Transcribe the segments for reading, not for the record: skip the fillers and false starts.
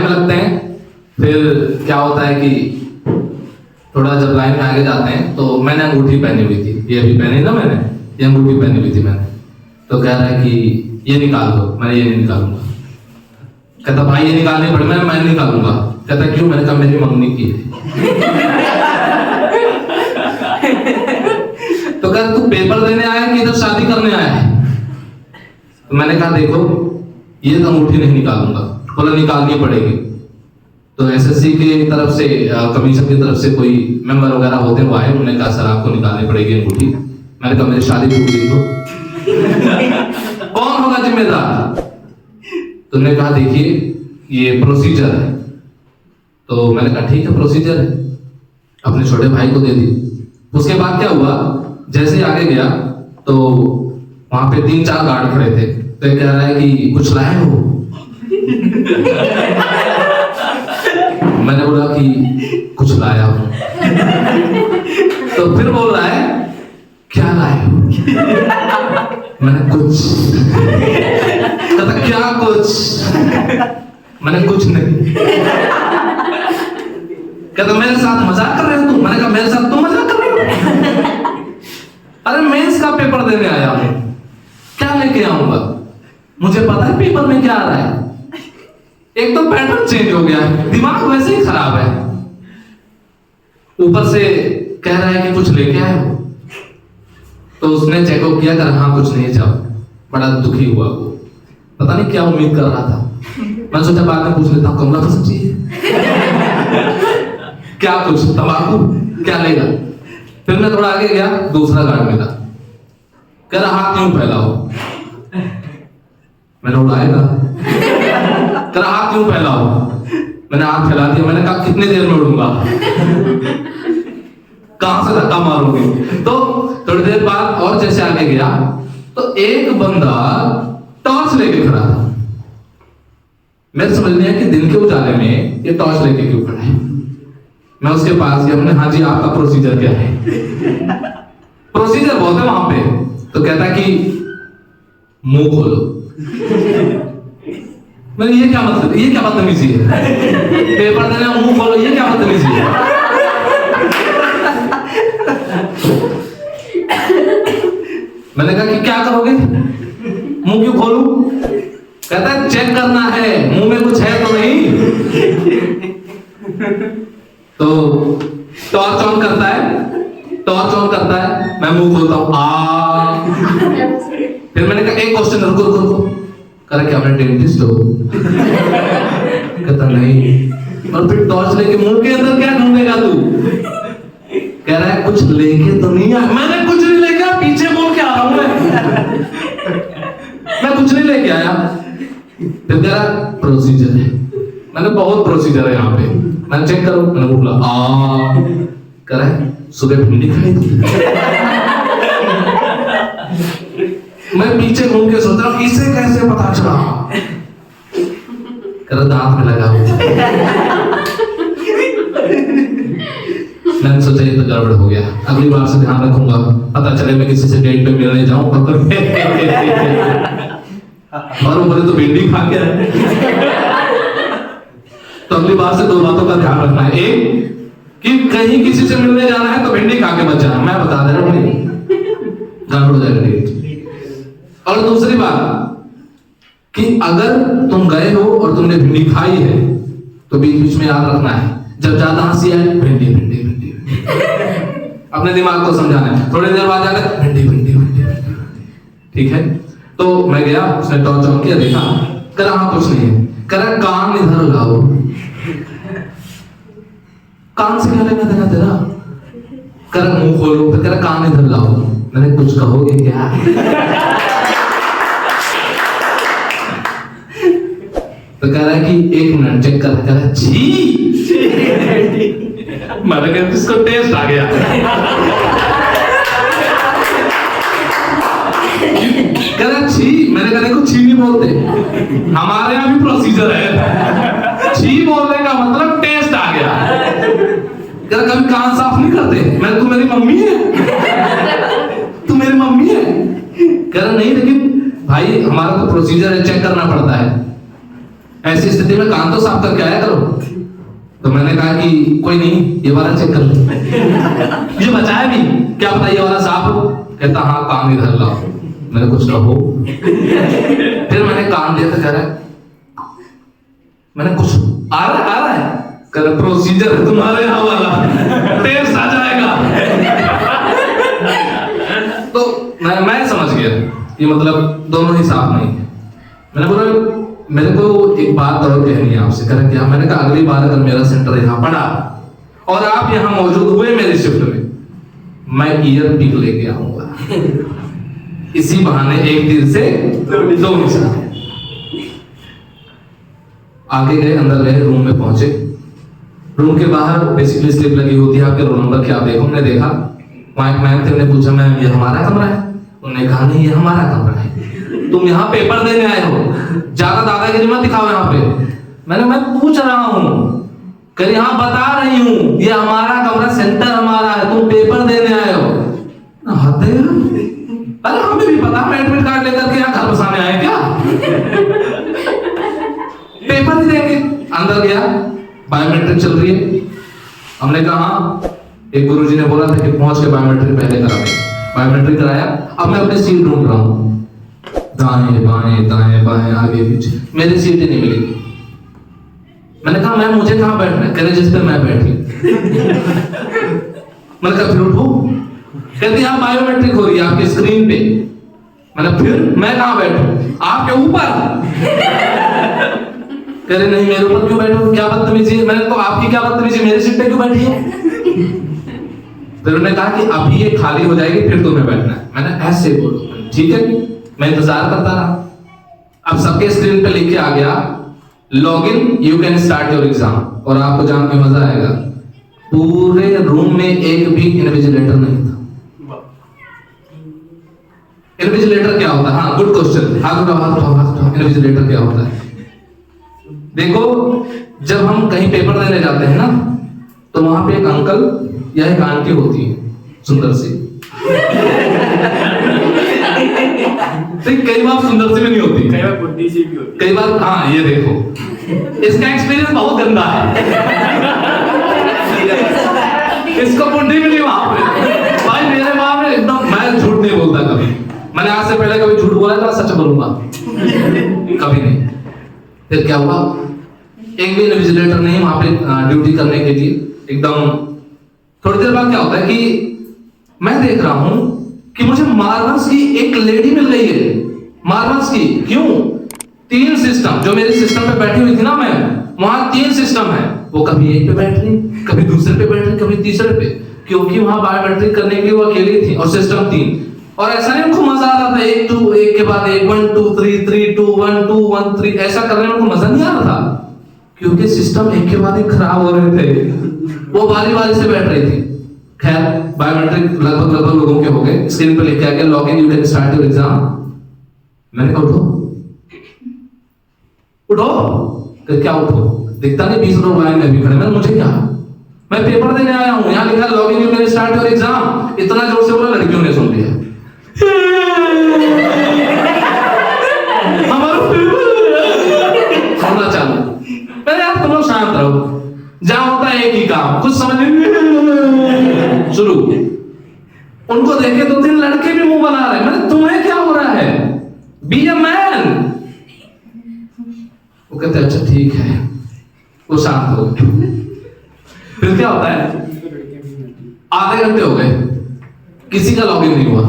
में लगते हैं। फिर क्या होता है कि थोड़ा जब लाइन में आगे जाते हैं तो मैंने अंगूठी पहनी हुई थी, ये अभी पहनी ना मैंने, ये अंगूठी पहनी हुई थी मैंने। तो कह रहा है कि ये निकाल दो, मैंने ये नहीं निकालूंगा। कहता भाई ये निकालनी पड़े, मैं निकालूंगा। कहता क्यों? मैंने कहा मेरी मंगनी की है। तो कहता तू पेपर देने आया कि इधर शादी करने आया है? तो मैंने कहा देखो ये तो अंगूठी नहीं निकालूंगा। बोला निकालनी पड़ेगी। तो एसएससी की तरफ से कमीशन की तरफ से कोई मेंबर वगैरह होते हैं वो आए, उन्होंने कहा सर आपको निकालनी पड़ेगी अंगूठी। मैंने कहा मेरी शादी टूट गई तो कौन होगा जिम्मेदार? तुमने कहा देखिए ये प्रोसीजर है। तो मैंने कहा ठीक है प्रोसीजर है, अपने छोटे भाई को दे दी। उसके बाद क्या हुआ, जैसे आगे गया तो वहां पे 3-4 गार्ड खड़े थे। तो कह रहा है कि कुछ लाए हो? मैंने बोला कि कुछ लाया हूं। तो फिर बोल रहा है क्या लाए हो? मैंने कुछ। कहता क्या कुछ? मैंने कुछ नहीं। कहता मेरे साथ मजाक कर रहे हो तुम? मैंने कहा मेरे साथ तुम मजाक कर रहे हो? अरे मेंस का पेपर देने आया हूं, क्या लेके आऊंगा? मुझे पता है पेपर में क्या आ रहा है। एक तो पैटर्न चेंज हो गया है, दिमाग वैसे ही खराब है, ऊपर से कह रहा है कि कुछ लेके आए हो। तो उसने चेकअप किया, कर हाँ कुछ नहीं, जाओ। बड़ा दुखी हुआ वो, पता नहीं क्या उम्मीद कर रहा था। मैं सोचा बाद में पूछ लेता हूँ कमला पसंद चाहिए क्या, कुछ तंबाकू क्या लेगा? फिर मैं थोड़ा आगे गया, दूसरा गार्ड मिला, कह रहा हाथ क्यों फैलाओ? मैंने उड़ाएगा। कह रहा हाथ क्यों फैलाओ? मैंने हाथ फैला दिया। मैंने कहा कितनी देर में उड़ूंगा? कहां से धक्का मारोगे? तो थोड़ी देर बाद और जैसे आगे गया तो एक बंदा टॉर्च लेके खड़ा था। मैं समझ नहीं आया कि दिन के उजाले में ये टॉर्च लेके क्यों खड़ा है। मैं उसके पास गया, मैंने हाँ जी आपका प्रोसीजर क्या है? प्रोसीजर बहुत है वहां पे। तो कहता कि मुंह खोलो। मैंने ये क्या मतलब, ये क्या बदतमीजी है? पेपर देने मुंह खोलो, ये क्या बदतमीजी है? मैंने कहा कि क्या करोगे? मुंह क्यों खोलूं? कहता है चेक करना है मुंह में कुछ है तो नहीं। तो टॉर्च ऑन करता है, टॉर्च ऑन करता है, मैं मुंह खोलता हूं। फिर मैंने कहा एक क्वेश्चन रुको रुको रुको। कह रहा क्या मैं डेंटिस्ट हो? कहता नहीं। और फिर टॉर्च लेके मुंह के अंदर क्या ढूंढेगा तू? कह रहा है कुछ लेके तो नहीं आया। मैंने कुछ नहीं लेके आया, पीछे बोल के आ रहा हूं मैं कुछ नहीं लेके आया। फिर कह रहा प्रोसीजर है। मैंने बहुत प्रोसीजर है यहाँ पे, मैंने चेक करो। मैंने बोला कह रहा है सुबह भिंडी खाई थी। मैं पीछे घूम के सोच रहा हूं इसे कैसे पता चला? कह रहा दांत में लगा हुआ। मैंने सोचा ये तो गड़बड़ हो गया, अगली बार से ध्यान रखूंगा, पता चले मैं किसी से डेट पे मिलने जाऊं और वो बोले तो भिंडी खा के आए। तो अगली बार से 2 बातों का ध्यान रखना है। एक कि कहीं किसी से मिलने जाना है तो भिंडी खा के मत जाना, मैं बता दे रहा हूं, गड़बड़ हो जाएगा डेट। और दूसरी बात कि अगर तुम गए हो और तुमने भिंडी खाई है तो बीच बीच में याद रखना है, जब ज्यादा हंसी आए भिंडी भिंडी भिंडी अपने दिमाग को समझाना है। थोड़ी देर बाद जाकर भिंडी भिंडी भिंडी भिंडी, ठीक है? तो मैं गया, उसने टॉर्च ऑन किया, देखा, कह रहा कुछ नहीं है। कह रहा कान इधर लाओ। कान से क्या लेना देना तेरा? कह रहा मुंह खोलो। कह रहा कान इधर लाओ। मैंने कुछ कहोगे क्या? तो कह रहा है कि 1 मिनट चेक कर। कह रहा छी। मैंने कहा इसको टेस्ट आ गया। कह रहा छी। मैंने कहा देखो छी नहीं बोलते, हमारे यहाँ भी प्रोसीजर है। छी बोलने का मतलब टेस्ट आ गया। कह रहा कभी कान साफ नहीं करते? मैं तू मेरी मम्मी है? तू मेरी मम्मी है? कह रहा नहीं, लेकिन भाई हमारा तो प्रोसीजर है, चेक करना पड़ता है। ऐसी स्थिति में कान तो साफ करके आया करो। तो मैंने कहा कि कोई नहीं, ये वाला चेक कर लो। ये बचाया भी, क्या पता ये वाला साफ हो। कहता हाँ कान इधर लाओ। मैंने कुछ कहो। फिर मैंने कान दिया तो कह रहा है, मैंने कुछ आ रहा है कर प्रोसीजर है तुम्हारे यहाँ वाला, टेस्ट आ जाएगा। तो मैं समझ गया कि मतलब दोनों ही साफ नहीं है। मैंने बोला मेरे को एक बात और कहनी है आपसे। कह क्या? मैंने कहा अगली बार अगर मेरा सेंटर यहाँ पड़ा और आप यहाँ मौजूद हुए मेरी शिफ्ट में, मैं ईयर पिक लेके आऊंगा। इसी बहाने एक तीर से दो निशान। आगे गए, अंदर गए, रूम में पहुंचे। रूम के बाहर बेसिकली स्लिप लगी होती है आपके रोल नंबर की, आप देखो। हमने देखा, मैम थे, उन्हें पूछा मैम ये हमारा कमरा है? उन्होंने कहा नहीं ये हमारा कमरा है, तुम यहाँ पेपर देने आए हो, ज्यादा दादागिरी मत दिखाओ यहाँ पे। मैं पूछ रहा हूँ, कल यहाँ बता रही हूँ ये हमारा कमरा, सेंटर हमारा है, तुम पेपर देने आए हो। अरे हमें भी पता, हम एडमिट कार्ड लेकर के यहाँ घर बसाने आए क्या? पेपर ही देंगे। अंदर गया, बायोमेट्रिक चल रही है। हमने कहा हाँ, एक गुरुजी ने बोला था कि पहुंच के बायोमेट्रिक पहले करा दे। बायोमेट्रिक कराया। अब मैं अपनी सीट ढूंढ रहा हूँ, दाएं बाएं दाएं बाएं आगे पीछे, मेरी सीट ही नहीं मिली। मैंने कहा मैम मुझे कहाँ बैठना है? कहने जिस पे मैं बैठी। मैंने कहा फिर उठो। कहती हाँ बायोमेट्रिक हो रही है आपकी स्क्रीन पे। मैंने फिर मैं कहाँ बैठूं? आपके ऊपर। कह रहे नहीं मेरे ऊपर क्यों बैठो, क्या बदतमीजी? मैंने तो आपकी क्या बदतमीजी, मेरी सीट पे क्यों बैठी है? फिर उन्होंने कहा कि अभी ये खाली हो जाएगी फिर तुम्हें बैठना है। मैंने ऐसे बोलो, ठीक है। मैं इंतजार करता रहा। अब सबके स्क्रीन पे लिख के आ गया login you can start your exam. और आपको जान के मजा आएगा, पूरे रूम में एक भी इन्विजिलेटर नहीं था। इन्विजिलेटर क्या होता है? हाँ गुड क्वेश्चन, हाथ उठाओ। इन्विजिलेटर क्या होता है? देखो जब हम कहीं पेपर देने जाते हैं ना, तो वहां पे एक अंकल या एक आंटी होती है सुंदर सी। कई बार सुंदर सी भी नहीं होती, कई बार बुड्ढी सी भी होती, कई बार हाँ ये देखो, इसका एक्सपीरियंस बहुत गंदा है। इसको बुड्ढी मिली वहां पे। भाई मेरे माँ में एकदम, मैं झूठ नहीं बोलता कभी। मैंने आज से पहले कभी झूठ बोला था, सच बोलूंगा कभी नहीं। फिर क्या हुआ, एक भी इन्विजिलेटर नहीं वहां पे ड्यूटी करने के लिए। एकदम थोड़ी देर बाद क्या होता है कि मैं देख रहा हूं कि मुझे मार्वल्स की एक लेडी मिल रही है। मार्वल्स की क्यों? 3 सिस्टम, जो मेरे सिस्टम पे बैठी हुई थी ना मैं, वहां 3 सिस्टम है। वो कभी एक पे बैठ रही, कभी दूसरे पे बैठ रही, कभी तीसरे पे, क्योंकि वहां बायोमेट्रिक करने के लिए वो अकेली थी और सिस्टम 3। और ऐसा नहीं उनको मजा आ रहा था, एक के बाद एक, 1 2 3 3 2 1 2 1 3 ऐसा करने में उनको मजा नहीं आ रहा था, क्योंकि सिस्टम एक के बाद एक खराब हो रहे थे। वो बारी बारी से बैठ रही थी। खैर बायोमेट्रिक लगभग लोगों के हो गए। स्क्रीन पे लिख के आ गया login you can start your exam. मैंने कहा उठो। तो क्या उठो? दिखता नहीं 20 लोग लाइन में भी खड़े। मैंने मुझे क्या, मैं पेपर देने आया हूं, यहाँ लिखा login you can start your exam. इतना जोर से बोला, लड़कियों ने सुन लिया। हमारा सुनना चालू। पहले यार तुम लोग शांत रहो, जहां होता है एक ही काम, कुछ समझ नहीं शुरू। उनको देखे 2-3 लड़के भी मुंह बना रहे। मैंने तुम्हें क्या हो रहा है? Be a man. वो कहते अच्छा ठीक है। वो शांत हो गए। फिर क्या होता है, आधे घंटे हो गए, किसी का लॉगिन नहीं हुआ।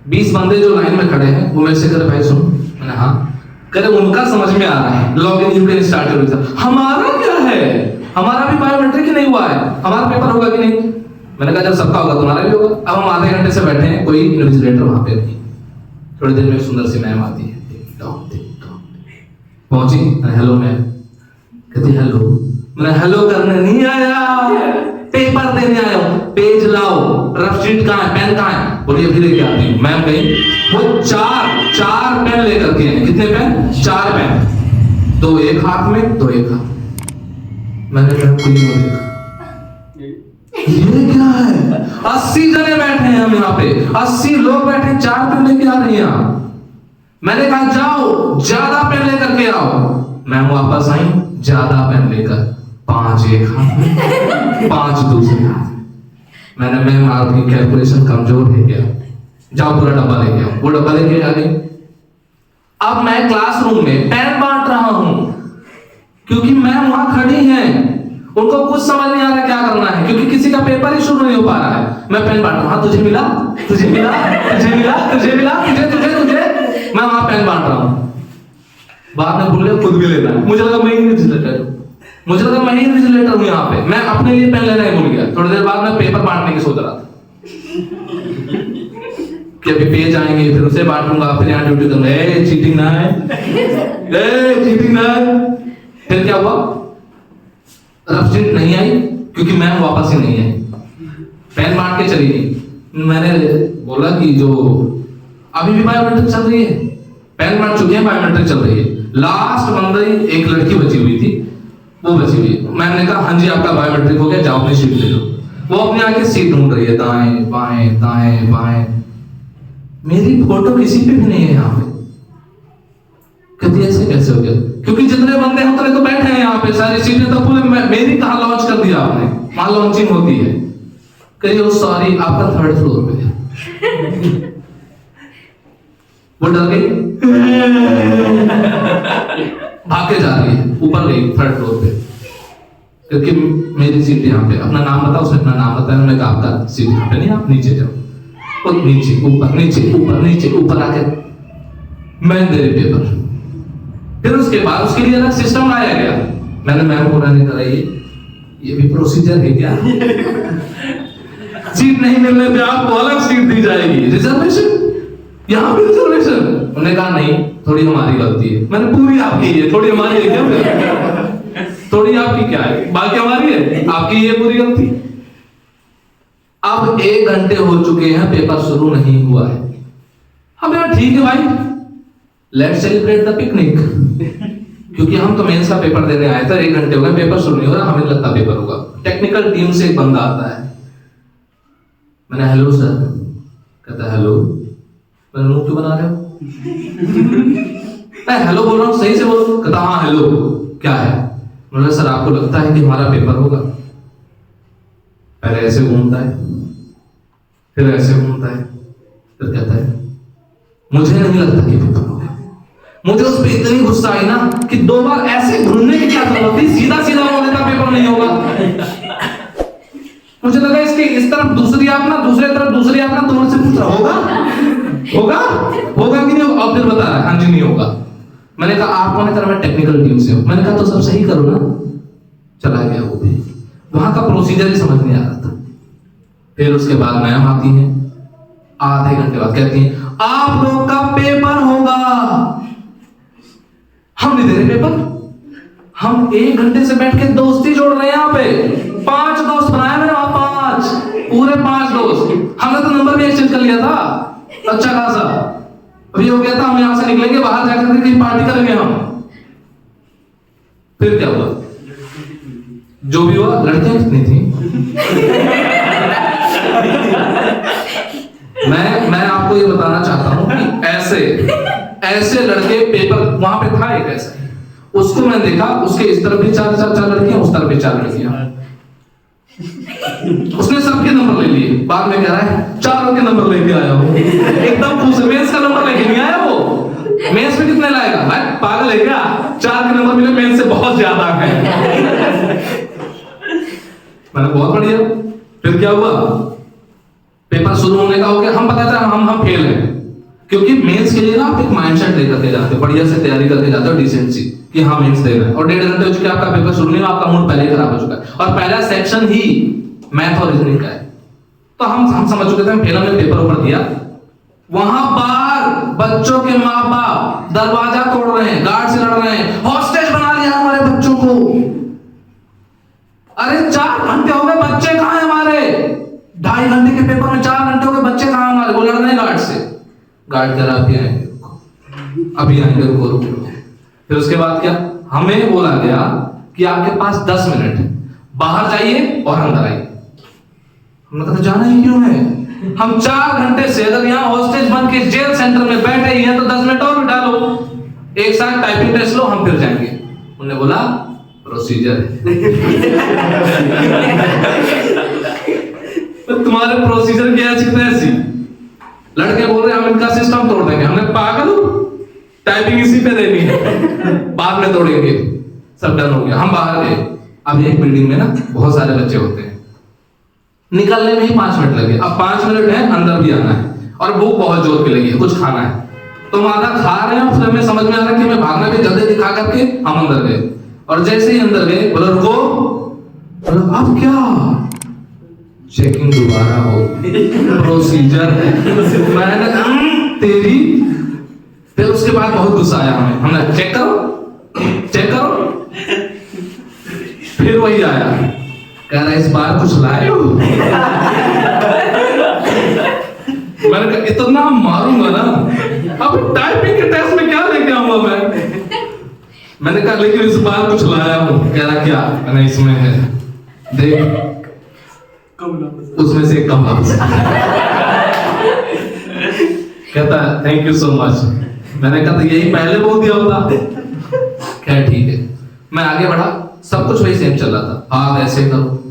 20 बंदे जो लाइन में खड़े हैं वो मेरे से कह भाई सुन। मैंने हाँ। कह उनका समझ में आ रहा है login you can start your exam. हमारा क्या है? हमारा भी बायोमेट्रिक ही नहीं हुआ है, हमारा पेपर होगा कि नहीं? मैंने कहा जब सबका होगा तुम्हारा भी होगा। अब हम आधे घंटे से बैठे हैं, कोई इन्विजिलेटर वहां पे नहीं। थोड़ी देर में सुंदर सी मैम आती है, पहुंची। Hello ma'am. कहती हेलो। मैंने हेलो करने नहीं आया, पेपर देने आया हूं। पेज लाओ, रफ शीट कहाँ है, पेन कहाँ है? बोलिए अभी लेके आती हूँ। मैम गई, वो चार पेन लेकर के हैं। कितने पेन? 4 पेन, 2 एक हाथ में, 2 एक हाथ। मैंने कहा कोई नहीं देखा, ये क्या है? 80 जने बैठे हैं हम यहाँ पे, 80 लोग बैठे, 4 पेन लेके आ रही हैं। मैंने कहा जाओ ज्यादा पेन लेकर के आओ। मैम वापस आई, ज्यादा पेन लेकर, 5 एक हाथ में, 5 दूसरे हाथ में। मैंने, मैम आपकी कैलकुलेशन कमजोर है क्या, जाओ पूरा डब्बा लेके आओ। वो डब्बा लेके आ गई। अब मैं क्लासरूम में पेन बांट रहा हूं, क्योंकि मैम वहां खड़ी हैं, उनको कुछ समझ नहीं आ रहा क्या करना है, क्योंकि किसी का पेपर ही शुरू नहीं हो पा रहा है। मैं पेन बांट रहा हूं, तुझे मिला, तुझे मिला, तुझे मिला, तुझे मिला, तुझे तुझे तुझे, मैं वहां पेन बांट रहा हूं। बाद में भूल गया खुद भी लेना है। मुझे लगा मैं ही इन्विजिलेटर हूं यहाँ पे, मैं अपने लिए पेन लेना ही भूल गया। थोड़ी देर बाद मैं पेपर बांटने की सोच रहा था कि अभी पेज आएंगे, फिर उसे बांटूंगा, फिर यहाँ ड्यूटी दूंगा, चीटिंग ना है, चीटिंग ना है। फिर क्या हुआ, रफ शीट नहीं आई, क्योंकि मैम वापस ही नहीं आई, पेन बांट के चली गई। मैंने बोला कि जो अभी भी बायोमेट्रिक चल रही है, पेन बांट चुके हैं, बायोमेट्रिक चल रही है। लास्ट बंदी एक लड़की बची हुई थी, वो बची हुई। मैंने कहा हाँ जी आपका बायोमेट्रिक हो गया, जाओ अपनी सीट ले लो। वो अपने आके सीट ढूंढ रही है, दाएं बाएं दाएं बाएं, मेरी फोटो किसी पे भी नहीं है यहाँ पे। कहती ऐसे कैसे हो गया, क्योंकि जितने बंदे हैं उतने तो बैठे हैं यहाँ पे, सारी सीटें तो पूरे, मेरी कहाँ लॉन्च कर दिया आपने, वहां लॉन्चिंग होती है। कहिए सॉरी आपका 3rd फ्लोर पे है। वो डर गई, भाग के जा रही है, ऊपर गई 3rd फ्लोर पे, क्योंकि मेरी सीट यहाँ पे। अपना नाम बताओ, उसने अपना नाम बताया। मैंने कहा आपका सीट यहाँ पे नहीं, आप नीचे जाओ। और नीचे ऊपर नीचे ऊपर नीचे ऊपर आके मैं दे रही पेपर। फिर उसके बाद उसके लिए अलग सिस्टम लाया गया। मैंने मैम को नहीं कराई, ये भी प्रोसीजर है क्या? सीट नहीं मिलने पे आपको अलग सीट दी जाएगी, रिजर्वेशन, यहाँ भी रिजर्वेशन। उन्होंने कहा नहीं, थोड़ी हमारी गलती है। मैंने पूरी आपकी है, थोड़ी हमारी है क्या? थोड़ी आपकी क्या है, बाकी हमारी है, आपकी ये पूरी गलती। अब 1 घंटे हो चुके हैं, पेपर शुरू नहीं हुआ है। हम यार ठीक है भाई, लेट्स सेलिब्रेट द पिकनिक, क्योंकि हम तो मेंस का पेपर देने आए थे। 1 घंटे हो गए, पेपर शुरू नहीं हो रहा, हमें लगता पेपर होगा। टेक्निकल टीम से एक बंदा आता है। मैंने हेलो सर, कहता हेलो। मैंने मुंह क्यों बना रहे हो? मैं हेलो बोल रहा हूँ, सही से बोलो। कहता हाँ हेलो, क्या है? मैंने सर आपको लगता है कि हमारा पेपर होगा? पहले ऐसे घूमता है, फिर ऐसे घूमता है, फिर कहता है मुझे नहीं लगता कि पेपर होगा। मुझे उस पर इतनी गुस्सा आई ना कि 2 बार ऐसे घूमने की क्या जरूरत थी, सीधा सीधा बोल देता पेपर नहीं होगा। मुझे लगा इसके इस तरफ दूसरी आंख ना, दूसरे तरफ दूसरी आंख ना, तुमसे पूछ रहा होगा होगा होगा कि नहीं होगा? और फिर बता रहा है हाँ जी नहीं होगा। मैंने कहा आप कौन है? तेरा मैं टेक्निकल टीम से हूं। मैंने कहा तो सब सही करो ना। चला गया वो भी, वहां का प्रोसीजर ही समझ नहीं आ रहा था। फिर उसके बाद मैम आती है, आधे घंटे बाद कहती है आप लोग का पेपर होगा। हम नहीं दे रहे पेपर, हम 1 घंटे से बैठ के दोस्ती जोड़ रहे हैं। यहाँ पे 5 दोस्त बनाए मैंने, वहां 5 पूरे 5 दोस्त। हमने तो नंबर भी एक्सचेंज कर लिया था अच्छा खासा। अभी हो गया था हम यहां से निकलेंगे, बाहर जाकर कहीं पार्टी करेंगे हम। फिर क्या हुआ, जो भी हुआ, लड़कियां कितनी थी? मैं आपको ये बताना चाहता हूं कि ऐसे लड़के पेपर वहां पे था एक ऐसा, उसको मैं देखा, उसके इस तरफ भी 4 लड़कियां, उस तरफ भी 4 लड़कियां। उसने सबके नंबर ले लिए। बाद में कह रहा है 4 के नंबर लेके आया हो। एकदम पूछ, मेंस का नंबर लेके नहीं आया वो। मेंस में कितने लाएगा भाई, पागल है क्या? 4 के नंबर मिले मेंस से बहुत ज्यादा है। मैंने बहुत बढ़िया। फिर क्या हुआ, पेपर शुरू होने का हो गया। हम पता था हम फेल हैं, क्योंकि मेंस के लिए ना आप एक माइंडसेट लेकर के जाते हो, बढ़िया से तैयारी करके जाते हो, डिसेंट सी कि हाँ मेंस देना है। और 1.5 घंटे हो चुके, आपका पेपर शुरू नहीं हुआ, आपका मूड पहले ही खराब हो चुका है। और पहला सेक्शन ही मैथ और रीजनिंग का है, तो हम समझ चुके थे, फिर हमने पेपर ऊपर दिया। वहां बाहर बच्चों के माँ बाप दरवाजा तोड़ रहे हैं, गार्ड से लड़ रहे हैं, हॉस्टेज बना लिया हमारे बच्चों को। अरे 4 घंटे हो गए, बच्चे कहाँ हैं हमारे? 2.5 घंटे के पेपर में 4 घंटे हो गए, बच्चे कहाँ हमारे? वो लड़ रहे हैं गार्ड से। गार्ड कह रहा अभी आएंगे, रुको। फिर उसके बाद क्या, हमें बोला गया कि आपके पास 10 मिनट है, बाहर जाइए और अंदर आइए। हमने कहा जाना ही क्यों है? हम 4 घंटे से अगर यहाँ हॉस्टेज बन के जेल सेंटर में बैठे ही हैं तो 10 मिनट और बिठा लो, एक साथ टाइपिंग टेस्ट लो, हम फिर जाएंगे। उन्होंने बोला प्रोसीजर है। तो तुम्हारे प्रोसीजर की ऐसी तैसी। लड़के बोल रहे हम इनका सिस्टम तोड़ देंगे। हमने पागल टाइपिंग इसी पे देनी है, बाद में तोड़ेंगे। सब डन हो गया, हम बाहर गए। अब एक बिल्डिंग में ना बहुत सारे बच्चे होते हैं, निकलने में ही 5 मिनट लगे। अब 5 मिनट है, अंदर भी आना है और भूख बहुत जोर की लगी है, कुछ खाना है। तो आधा खा रहे हैं, फिर हमें समझ में आ रहा है कि हमें भागना भी, जल्दी दिखा करके हम अंदर गए। और जैसे ही अंदर गए बोला रुको, अब क्या? चेकिंग दोबारा हो, प्रोसीजर है। मैंने तेरी, फिर उसके बाद बहुत गुस्सा आया हमें। हमने चेक करो, चेक करो। फिर वही आया, कह रहा इस बार कुछ लाए हो? मैंने कहा इतना मारूंगा ना, अब टाइपिंग के टेस्ट में क्या लेके आऊंगा मैं? मैंने कहा लेकिन इस बार कुछ लाया हूं। कह रहा क्या? मैंने इसमें है, देख उसमें से कम लफ्ज। कहता थैंक यू सो मच। मैंने कहा तो यही पहले बोल दिया होता। क्या ठीक है। मैं आगे बढ़ा, सब कुछ वही सेम चल रहा था। हाँ ऐसे करो,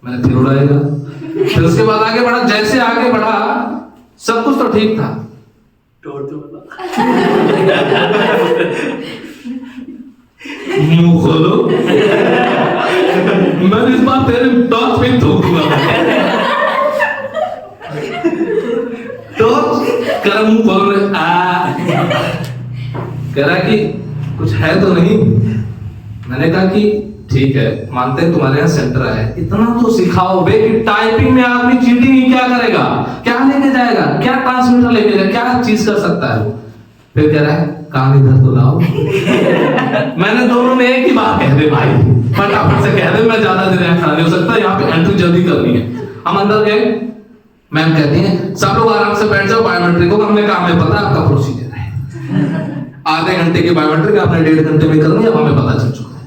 मैंने फिर उड़ाएगा। फिर उसके बाद आगे बढ़ा, जैसे आगे बढ़ा सब कुछ तो ठीक था। मुंह खोलो, मैं इस बार तेरे टॉर्च पे थूक दूंगा। टॉर्च कह रहा, मुंह खोलो। कह रहा कि कुछ है तो नहीं? मैंने कहा कि ठीक है, मानते हैं तुम्हारे यहाँ सेंटर है, इतना तो सिखाओ बे कि टाइपिंग में आदमी चीटिंग ही क्या करेगा, क्या लेके जाएगा, क्या ट्रांसमीटर लेके जाएगा, क्या चीज कर सकता है वो। फिर कह रहा है काम इधर तो लाओ। मैंने दोनों में एक ही बात कह दे भाई, फटाफट से कह दे, मैं ज्यादा देर खड़ा नहीं हो सकता, यहाँ पे एंट्री जल्दी करनी है। हम अंदर गए, मैम कहती है सब लोग आराम से बैठ जाओ, बायोमेट्रिक होगा। हमने कहा हमें पता है आपका प्रोसीजर है, आधे घंटे की बायोमेट्रिक आपने 1.5 घंटे में करनी है, अब हमें पता चल चुका है।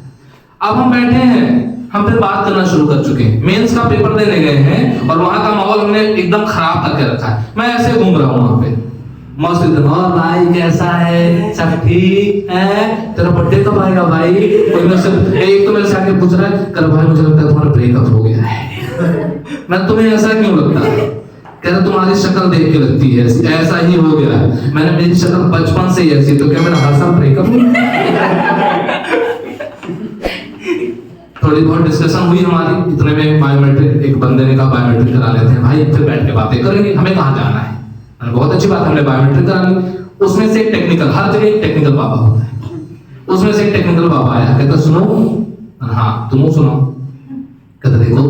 अब हम बैठे हैं, हम फिर बात करना शुरू कर चुके हैं। मेंस का पेपर देने गए हैं और वहां का माहौल हमने एकदम खराब करके रखा है। मैं ऐसे घूम रहा हूँ वहां पे मस्त एकदम, और भाई कैसा है, सब ठीक है, तेरा बर्थडे कब आएगा भाई? कोई मेरे से एक तो मेरे से आके पूछ रहा है, कर भाई मुझे लगता है तुम्हारा ब्रेकअप हो गया है। मैं तुम्हें ऐसा क्यों लगता है? कह रहा तुम्हारी शक्ल देख के लगती है ऐसा ही हो गया है। मैंने मेरी शक्ल बचपन से ही ऐसी, तो क्या मेरा हर साल ब्रेकअप नहीं? थोड़ी बहुत डिस्कशन हुई हमारी, इतने में बायोमेट्रिक, एक बंदे ने कहा बायोमेट्रिक करा लेते हैं भाई, फिर बैठ के बातें करेंगे, हमें कहाँ जाना है। बहुत अच्छी बात, हमने बायोमेट्रिक करा ली। उसमें से एक टेक्निकल, हर जगह एक टेक्निकल बाबा होता है, उसमें से एक टेक्निकल बाबा आया, कहता सुनो, हाँ तुम सुनो। कहता देखो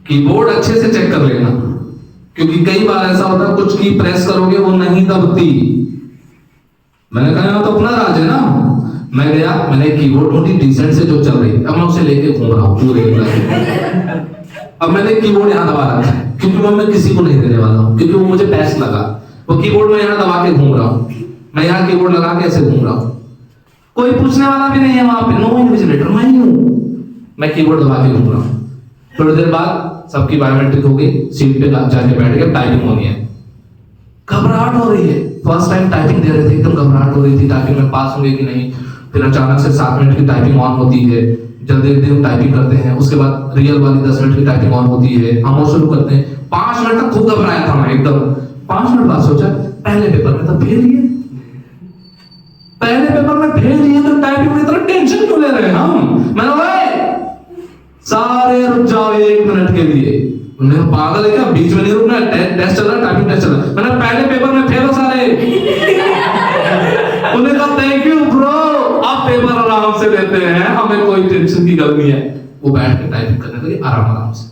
कीबोर्ड अच्छे से चेक कर लेना, क्योंकि कई बार ऐसा होता है कुछ की प्रेस करोगे वो नहीं दबती। मैंने कहा तो अपना राज है ना। मैं गया, मैंने कीबोर्ड ढूंढी डिसेंट से जो चल रही, अब मैं उसे लेके घूम रहा हूँ पूरे। अब मैंने कीबोर्ड यहाँ दबा रखा है, क्योंकि मैं किसी को नहीं देने वाला हूँ, क्योंकि वो मुझे बेस्ट लगा। वो कीबोर्ड में यहाँ दबा के घूम रहा हूँ, मैं यहाँ कीबोर्ड लगा के ऐसे घूम रहा हूँ, कोई पूछने वाला भी नहीं है वहां पे, नो इन्विजिलेटर, मैं ही हूँ। मैं कीबोर्ड दबा के घूम रहा हूँ। थोड़ी देर बाद सबकी बायोमेट्रिक हो गई, सीट पे जाके बैठ गए, टाइपिंग होनी है। घबराहट हो रही है, फर्स्ट टाइम टाइपिंग दे रहे थे, एकदम घबराहट हो रही थी, टाइपिंग में पास होंगे कि नहीं। फिर अचानक से 7 मिनट की टाइपिंग ऑन होती है, जल्दी जल्दी हम टाइपिंग करते हैं, उसके बाद रियल वाली 10 मिनट की टाइपिंग ऑन होती है, हम वो शुरू करते हैं। 5 मिनट तक खूब घबराया था मैं एकदम। 5 मिनट बाद सोचा पहले पेपर में तो फेल ही है, पहले पेपर में फेल ही है, तो टाइपिंग में इतना टेंशन क्यों ले रहे हैं हम? मैंने भाई सारे रुक जाओ 1 मिनट के लिए। उन्हें पागल है क्या, बीच में नहीं रुकना, टेस्ट चल रहा है, टाइपिंग टेस्ट चल रहा है। मैंने पहले पेपर में फेल हो सारे। उन्हें कहा थैंक यू ब्रो, आप पेपर आराम से देते हैं, हमें कोई टेंशन की गल नहीं है। वो बैठ के टाइपिंग करने लगे आराम आराम से।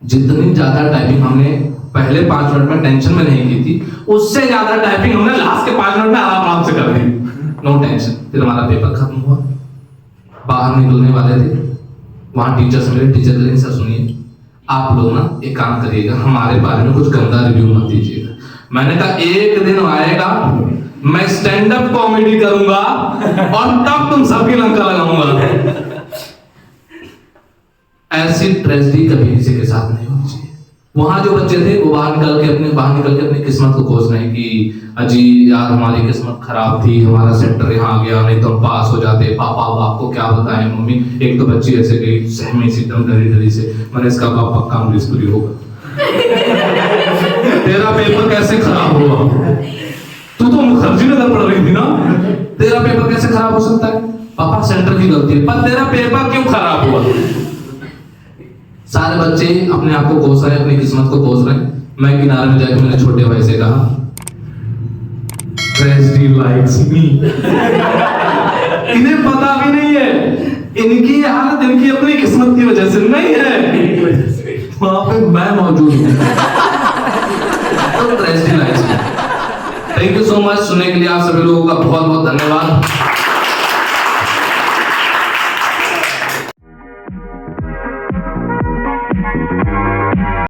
जितनी ज्यादा टाइपिंग हमने पहले 5 मिनट में टेंशन में नहीं की थी, उससे ज्यादा टाइपिंग हमने लास्ट के 5 मिनट में आराम आराम से कर दी, नो टेंशन। फिर हमारा पेपर खत्म हुआ, बाहर निकलने वाले थे, वहां टीचर से मेरे टीचर करें सर सुनिए आप लोग ना एक काम करिएगा, हमारे बारे में कुछ गंदा रिव्यू मत दीजिएगा। मैंने कहा एक दिन आएगा मैं स्टैंड अप कॉमेडी करूंगा और तब तुम सबकी लंका लगाऊंगा। ऐसी ट्रेजेडी कभी किसी के साथ नहीं होनी चाहिए। वहां जो बच्चे थे वो बाहर निकल के अपनी किस्मत को कोस रहे हैं कि अजी यार हमारी किस्मत खराब थी, हमारा सेंटर यहाँ आ गया, नहीं तो हम पास हो जाते। पापा आपको क्या बताएं मम्मी। एक तो बच्ची ऐसे गई सहमी सी एकदम डरी से, मैंने इसका बाप पक्का इंग्लिश होगा। तेरा पेपर कैसे खराब हुआ? तू तो मुखर्जी नजर पड़ रही थी ना, तेरा पेपर कैसे खराब हो सकता है? पापा सेंटर की गलती है, पर तेरा पेपर क्यों खराब हुआ? सारे बच्चे अपने आप को कोस रहे हैं, अपनी किस्मत को कोस रहे हैं। मैं किनारे में जाकर मैंने छोटे भाई से कहा ट्रेजेडी लाइक्स मी। इन्हें पता भी नहीं है, इनकी हालत इनकी अपनी किस्मत की वजह से नहीं है, वहां पे मैं मौजूद हूं। तो tragedy likes me. Thank you so much. सुनने के लिए आप सभी लोगों का बहुत बहुत धन्यवाद।